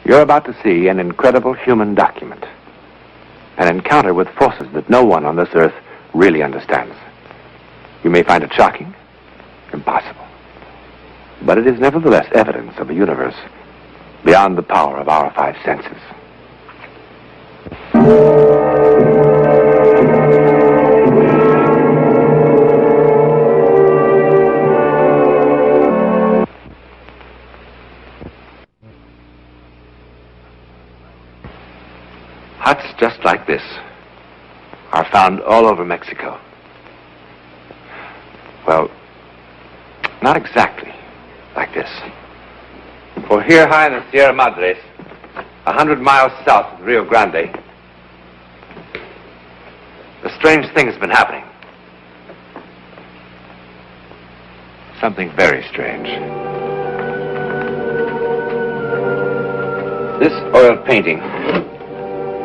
You're about to see an incredible human document. An encounter with forces that no one on this earth really understands. You may find it shocking, impossible. But it is nevertheless evidence of a universe beyond the power of our five senses. Huts just like this are found all over Mexico. Well, not exactly like this. For here high in the Sierra Madres, 100 miles south of the Rio Grande, a strange thing has been happening. Something very strange. This oil painting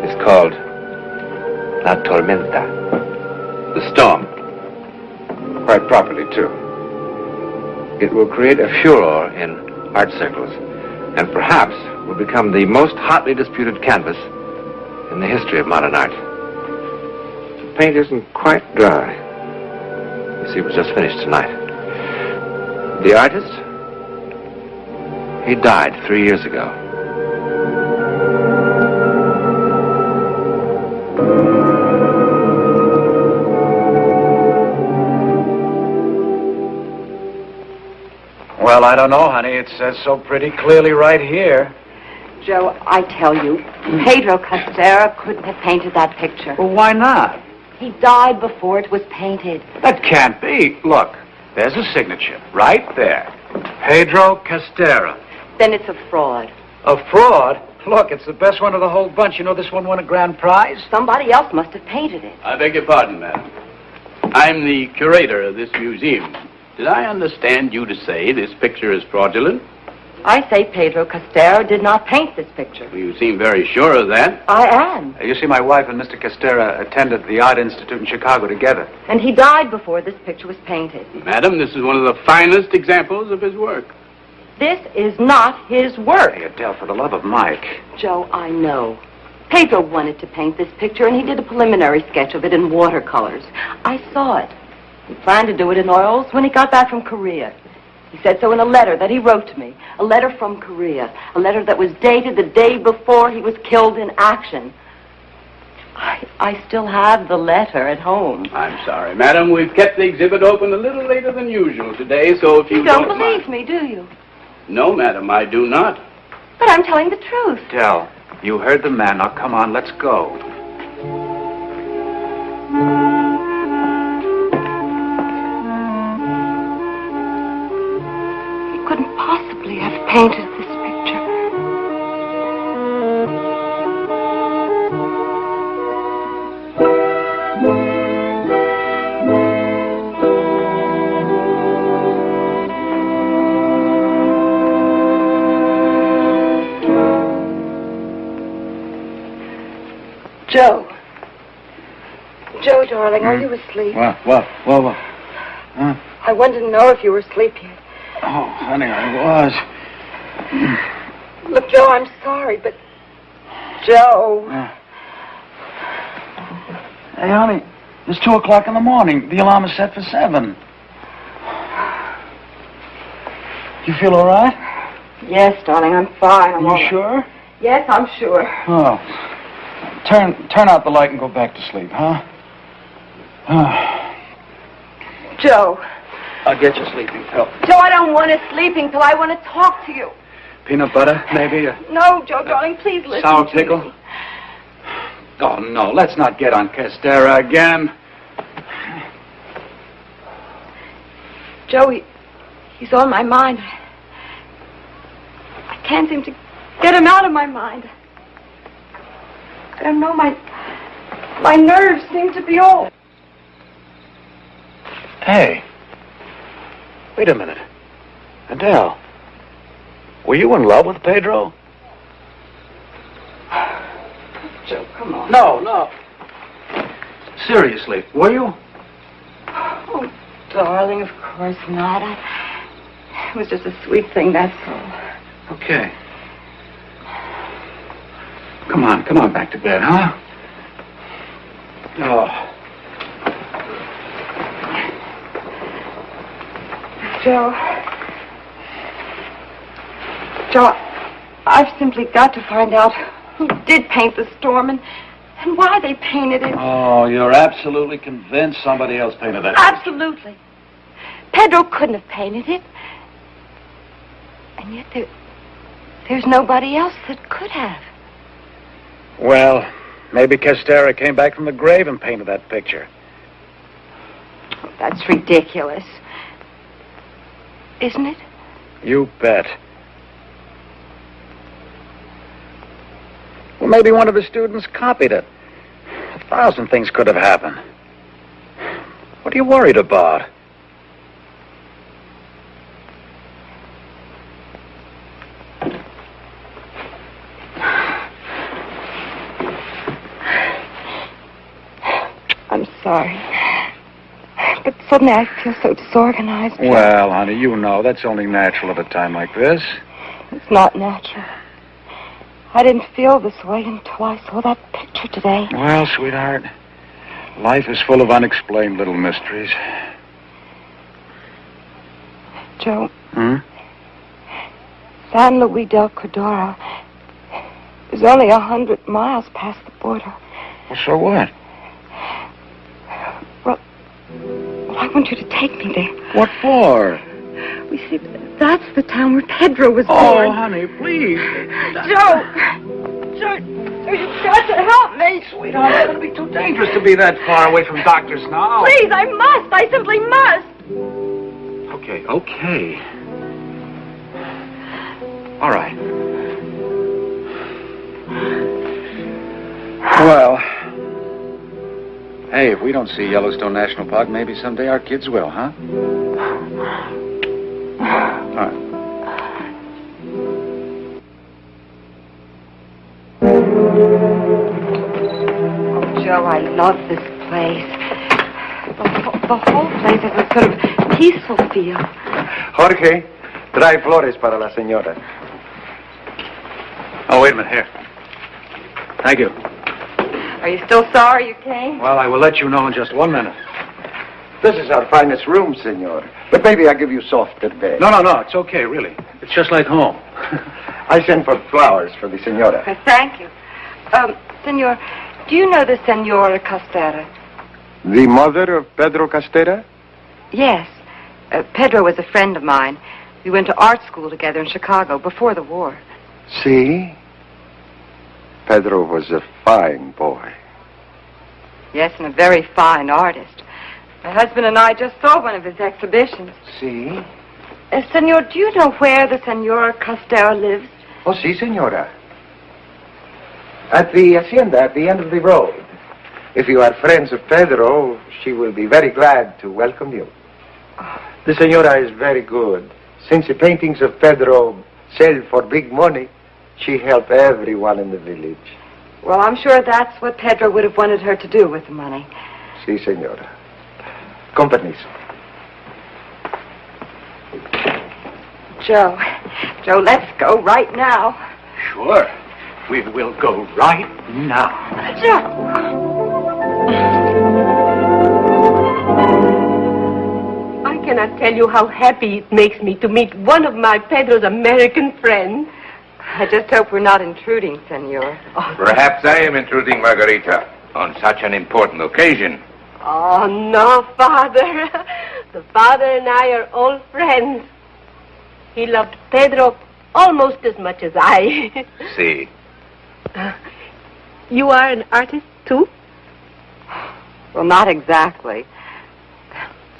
is called La Tormenta, the storm. Quite properly, too. It will create a furor in art circles, and perhaps will become the most hotly disputed canvas in the history of modern art. The paint isn't quite dry. You see, it was just finished tonight. The artist, he died 3 years ago. Well, I don't know, honey. It says so pretty clearly right here. Joe, I tell you, Pedro Castera couldn't have painted that picture. Well, why not? He died before it was painted. That can't be. Look, there's a signature right there. Pedro Castera. Then it's a fraud. A fraud? Look, it's the best one of the whole bunch. You know this one won a grand prize? Somebody else must have painted it. I beg your pardon, madam. I'm the curator of this museum. Did I understand you to say this picture is fraudulent? I say Pedro Castera did not paint this picture. Well, you seem very sure of that. I am. You see, my wife and Mr. Castera attended the Art Institute in Chicago together. And he died before this picture was painted. Madam, this is one of the finest examples of his work. This is not his work. Hey, Adele, for the love of Mike. Joe, I know. Pedro wanted to paint this picture, and he did a preliminary sketch of it in watercolors. I saw it. He planned to do it in oils when he got back from Korea. He said so in a letter that he wrote to me. A letter from Korea. A letter that was dated the day before he was killed in action. I still have the letter at home. I'm sorry, madam. We've kept the exhibit open a little later than usual today, so if you don't believe me, do you? No, madam, I do not. But I'm telling the truth. Adele, you heard the man. Now, come on, let's go. Couldn't possibly have painted this picture. Joe. Joe, darling, are you asleep? What? Huh? I wanted to know if you were asleep yet. Oh, honey, I was. Look, Joe, I'm sorry, but... Joe... Hey, honey, it's 2 o'clock in the morning. The alarm is set for 7. You feel all right? Yes, darling, I'm fine. You sure? Yes, I'm sure. Oh. Turn out the light and go back to sleep, huh? Joe... I'll get you a sleeping pill. Joe, I don't want a sleeping pill. I want to talk to you. Peanut butter, maybe? No, Joe, darling, please listen sour to pickle? me. Oh, no, let's not get on Castera again. Joe, he's on my mind. I can't seem to get him out of my mind. I don't know, my nerves seem to be all... Hey. Wait a minute. Adele, were you in love with Pedro? Joe, come on. No. Seriously, were you? Oh, darling, of course not. It was just a sweet thing, that's all. Okay. Come on back to bed, huh? Oh. Joe, I've simply got to find out who did paint the storm and why they painted it. Oh, you're absolutely convinced somebody else painted that? Absolutely. Pedro couldn't have painted it. And yet there's nobody else that could have. Well, maybe Castera came back from the grave and painted that picture. Oh, that's ridiculous. Isn't it? You bet. Well, maybe one of the students copied it. 1,000 things could have happened. What are you worried about? I'm sorry. But suddenly I feel so disorganized. Well, honey, you know that's only natural at a time like this. It's not natural. I didn't feel this way until I saw that picture today. Well, sweetheart, life is full of unexplained little mysteries. Joe. Hmm? San Luis del Cordero is only 100 miles past the border. Well, so what? Well, I want you to take me there. What for? You see, that's the town where Pedro was born. Oh, honey, please. Joe, you've got to help me. Sweetheart, it's going to be too dangerous to be that far away from doctors now. Please, I must. I simply must. Okay. All right. Well, hey, if we don't see Yellowstone National Park, maybe someday our kids will, huh? All right. Oh, Joe, I love this place. The whole place has a sort of peaceful feel. Jorge, trae flores para la señora. Oh, wait a minute. Here. Thank you. Are you still sorry you came? Well, I will let you know in just 1 minute. This is our finest room, senor. But maybe I'll give you softer bed. No, it's okay, really. It's just like home. I sent for flowers for the senora. Thank you. Senor, do you know the Senora Castera? The mother of Pedro Castera? Yes. Pedro was a friend of mine. We went to art school together in Chicago before the war. See? Pedro was a fine boy. Yes, and a very fine artist. My husband and I just saw one of his exhibitions. See? Senor, do you know where the Senora Castera lives? Oh, si, senora. At the hacienda at the end of the road. If you are friends of Pedro, she will be very glad to welcome you. The senora is very good. Since the paintings of Pedro sell for big money, she helped everyone in the village. Well, I'm sure that's what Pedro would have wanted her to do with the money. Si, senora. Con permiso. Joe, let's go right now. Sure. We will go right now. Joe! I cannot tell you how happy it makes me to meet one of my Pedro's American friends. I just hope we're not intruding, Senor. Perhaps I am intruding, Margarita, on such an important occasion. Oh, no, Father. The father and I are old friends. He loved Pedro almost as much as I. See. You are an artist, too? Well, not exactly.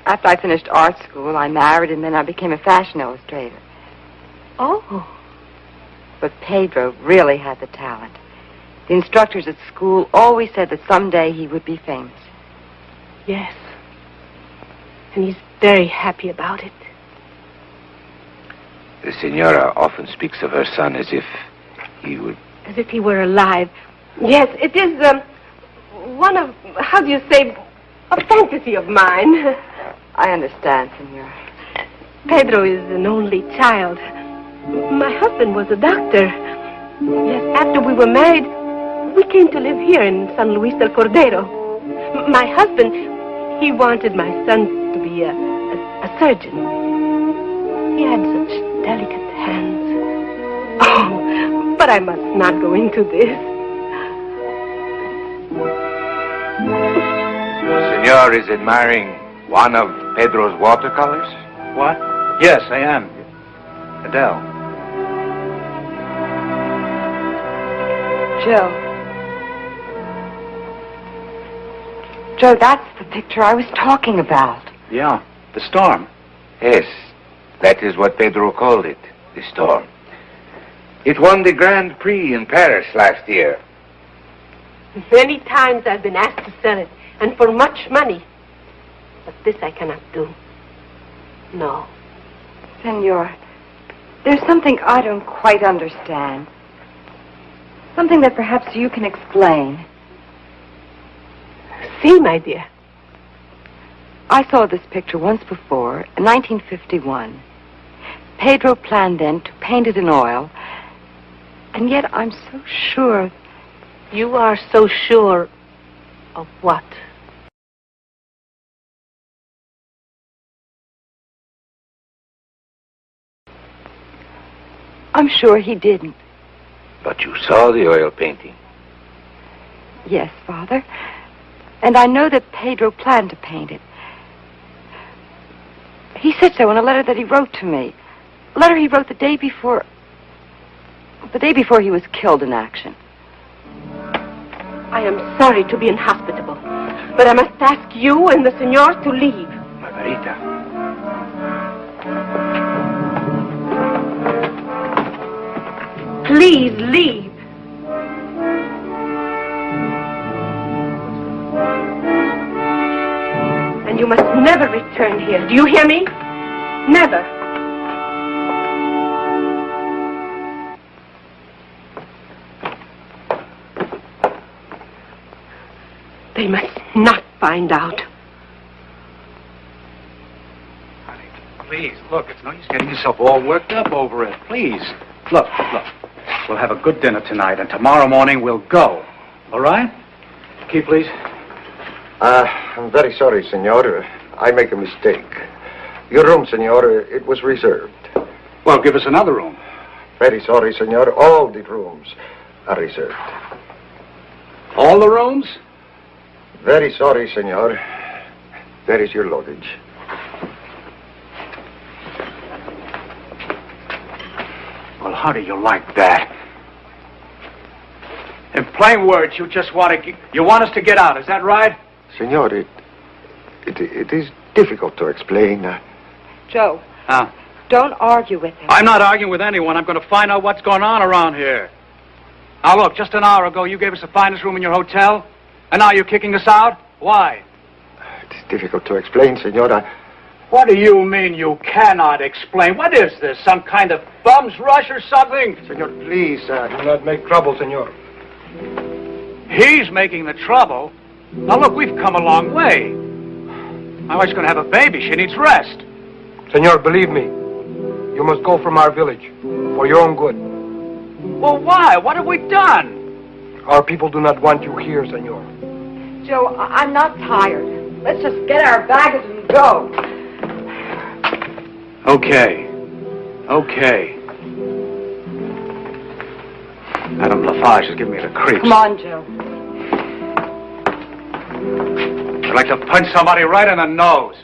After I finished art school, I married, and then I became a fashion illustrator. Oh. But Pedro really had the talent. The instructors at school always said that someday he would be famous. Yes. And he's very happy about it. The senora often speaks of her son as if he would... As if he were alive. Yes, it is, one of, how do you say, a fantasy of mine. I understand, Senor. Pedro is an only child. My husband was a doctor. Yes, after we were married, We came to live here in San Luis del Cordero. My husband, he wanted my son to be a surgeon. He had such delicate hands. Oh, but I must not go into this. Senor is admiring one of Pedro's watercolors? What? Yes, I am. Adele. Joe, that's the picture I was talking about. Yeah, the storm. Yes, that is what Pedro called it, the storm. It won the Grand Prix in Paris last year. Many times I've been asked to sell it, and for much money. But this I cannot do. No. Senor, there's something I don't quite understand. Something that perhaps you can explain. See, my dear. I saw this picture once before, in 1951. Pedro planned then to paint it in oil, and yet I'm so sure. You are so sure of what? I'm sure he didn't. But you saw the oil painting. Yes, Father. And I know that Pedro planned to paint it. He said so in a letter that he wrote to me. A letter he wrote the day before he was killed in action. I am sorry to be inhospitable, but I must ask you and the senor to leave. Margarita. Please leave. And you must never return here. Do you hear me? Never. They must not find out. Honey, please, look, it's no use getting yourself all worked up over it. Please. Look. We'll have a good dinner tonight, and tomorrow morning we'll go. All right? Key, please. I'm very sorry, senor. I make a mistake. Your room, senor, it was reserved. Well, give us another room. Very sorry, senor. All the rooms are reserved. All the rooms? Very sorry, senor. There is your luggage. Well, how do you like that? In plain words, you just want us to get out, is that right? Senor, it is difficult to explain. Joe, Huh? don't argue with him. I'm not arguing with anyone. I'm going to find out what's going on around here. Now, look, just an hour ago, you gave us the finest room in your hotel, and now you're kicking us out? Why? It is difficult to explain, senor. What do you mean you cannot explain? What is this, some kind of bum's rush or something? Senor, please, do not make trouble, senor. He's making the trouble. Now, look, we've come a long way. My wife's going to have a baby. She needs rest. Senor, believe me, you must go from our village for your own good. Well, why? What have we done? Our people do not want you here, senor. Joe, I'm not tired. Let's just get our baggage and go. Okay. Madame Lafarge is giving me the creeps. Come on, Joe. I'd like to punch somebody right in the nose.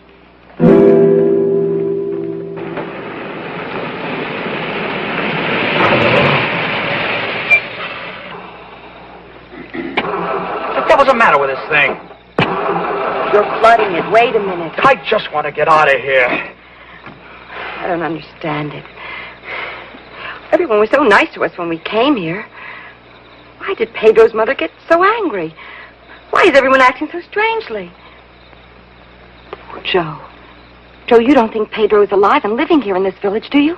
What the hell's the matter with this thing? You're flooding it. Wait a minute. I just want to get out of here. I don't understand it. Everyone was so nice to us when we came here. Why did Pedro's mother get so angry? Why is everyone acting so strangely? Joe, you don't think Pedro is alive and living here in this village, do you?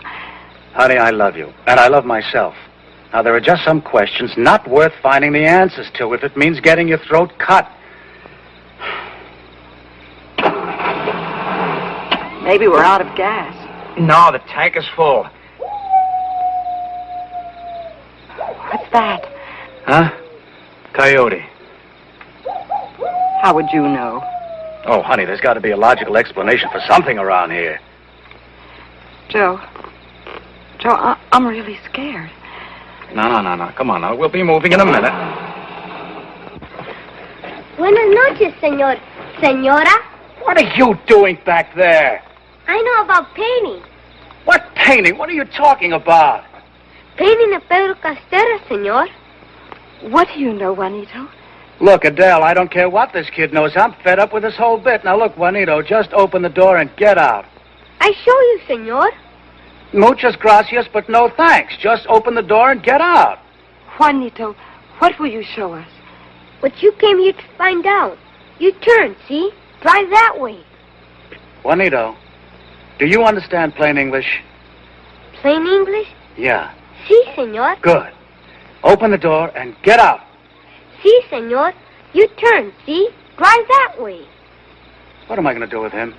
Honey, I love you, and I love myself. Now, there are just some questions not worth finding the answers to if it means getting your throat cut. Maybe we're out of gas. No, the tank is full. What's that? Huh? coyote. How would you know? Oh, honey, there's got to be a logical explanation for something around here. Joe, I'm really scared. No. Come on now. We'll be moving in a minute. Buenas noches, señor. Señora? What are you doing back there? I know about painting. What painting? What are you talking about? Painting a Pedro Castera, señor. What do you know, Juanito? Look, Adele, I don't care what this kid knows. I'm fed up with this whole bit. Now, look, Juanito, just open the door and get out. I show you, señor. Muchas gracias, but no thanks. Just open the door and get out. Juanito, what will you show us? What you came here to find out. You turn, see? Drive that way. Juanito, do you understand plain English? Plain English? Yeah. Sí, señor. Good. Open the door and get out. Sí, señor. You turn, see? Drive that way. What am I going to do with him?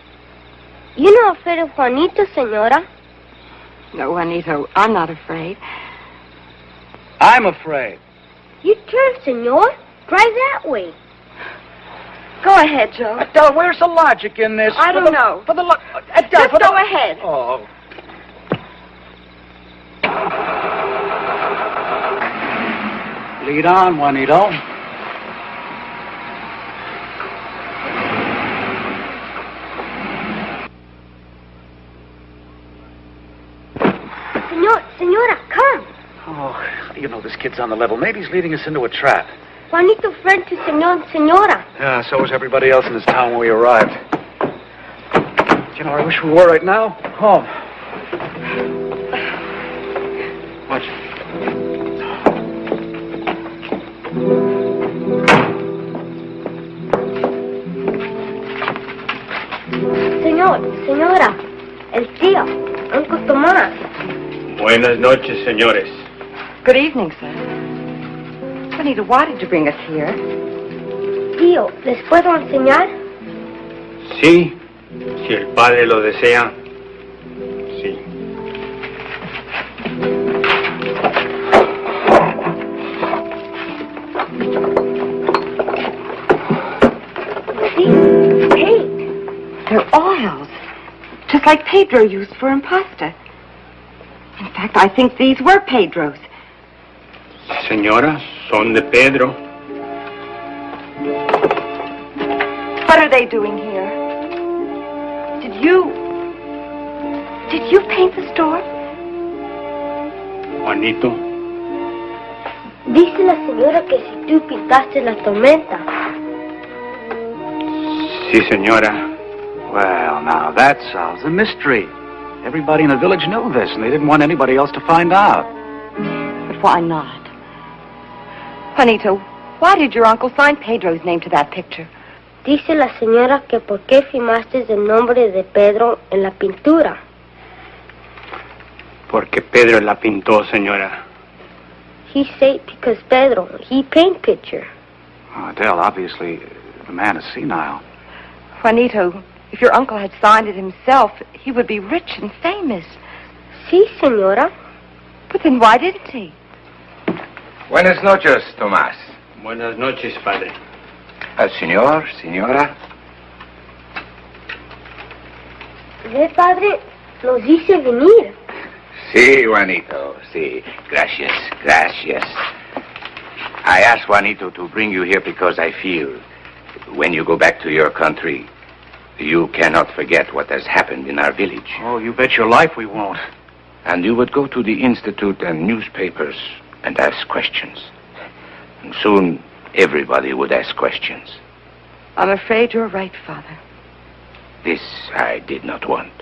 You not afraid of Juanito, señora? No, Juanito, I'm not afraid. I'm afraid. You turn, señor. Drive that way. Go ahead, Joe. Adele, where's the logic in this? I don't know. For the Adele, Just go ahead. Oh. Lead on, Juanito. Señora, come. Oh, how do you know this kid's on the level? Maybe he's leading us into a trap. Juanito friend to señor and señora. Yeah, so was everybody else in this town when we arrived. You know, I wish we were right now home. Watch. Señora, el tío, Uncle Tomás. Buenas noches, señores. Good evening, sir. Juanito, why did you bring us here? Tío, ¿les puedo enseñar? Sí, si el padre lo desea. Sí. See? Paint. They're oils, just like Pedro used for impasta. In fact, I think these were Pedro's. Señora, son de Pedro. What are they doing here? Did you paint the store? Juanito. Dice la señora que si tú pintaste la tormenta. Sí, señora. Well, now that solves the mystery. Everybody in the village knew this, and they didn't want anybody else to find out. But why not? Juanito, why did your uncle sign Pedro's name to that picture? Dice la señora que por qué firmaste el nombre de Pedro en la pintura. Porque Pedro la pintó, señora. He said because Pedro, he paint picture. Oh, Adele, obviously, the man is senile. Juanito, if your uncle had signed it himself, he would be rich and famous. Sí, señora. But then why didn't he? Buenas noches, Tomás. Buenas noches, padre. Señor, señora. Ve, padre, nos dice venir. Sí, Juanito, sí. Gracias, gracias. I asked Juanito to bring you here because I feel when you go back to your country, you cannot forget what has happened in our village. Oh, you bet your life we won't. And you would go to the institute and newspapers and ask questions. And soon, everybody would ask questions. I'm afraid you're right, Father. This I did not want.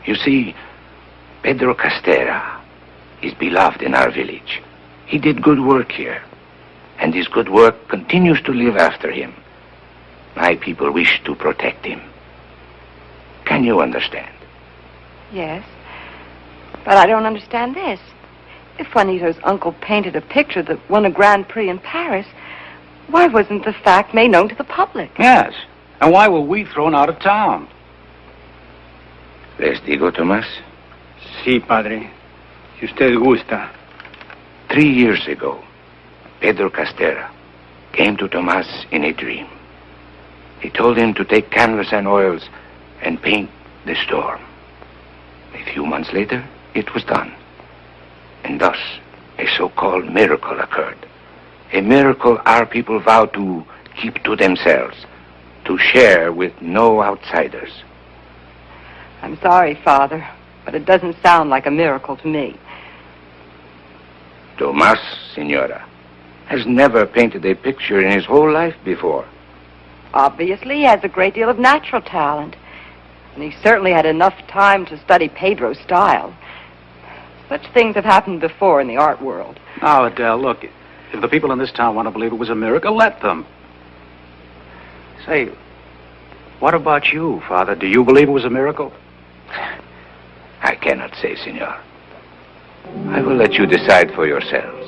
You see, Pedro Castera is beloved in our village. He did good work here, and his good work continues to live after him. My people wish to protect him. Can you understand? Yes. But I don't understand this. If Juanito's uncle painted a picture that won a Grand Prix in Paris, why wasn't the fact made known to the public? Yes. And why were we thrown out of town? Les digo, Tomás? Sí, padre. Si usted gusta. 3 years ago, Pedro Castera, came to Tomas in a dream. He told him to take canvas and oils and paint the storm. A few months later, it was done. And thus, a so-called miracle occurred. A miracle our people vowed to keep to themselves, to share with no outsiders. I'm sorry, Father, but it doesn't sound like a miracle to me. Tomas, Senora, has never painted a picture in his whole life before. Obviously, he has a great deal of natural talent. And he certainly had enough time to study Pedro's style. Such things have happened before in the art world. Now, Adele, look, if the people in this town want to believe it was a miracle, let them. Say, what about you, Father? Do you believe it was a miracle? I cannot say, Senor. I will let you decide for yourselves.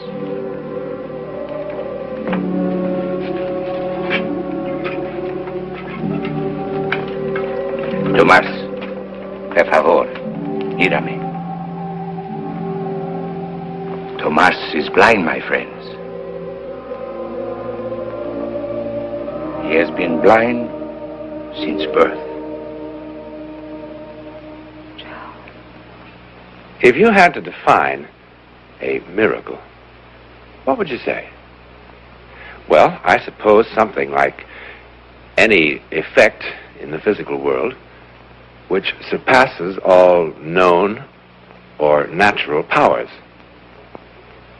Tomás, por favor, mírame. Tomás is blind, my friends. He has been blind since birth. If you had to define a miracle, what would you say? Well, I suppose something like any effect in the physical world which surpasses all known or natural powers.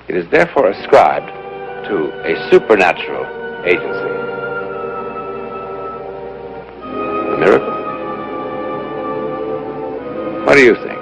It is therefore ascribed to a supernatural agency. A miracle? What do you think?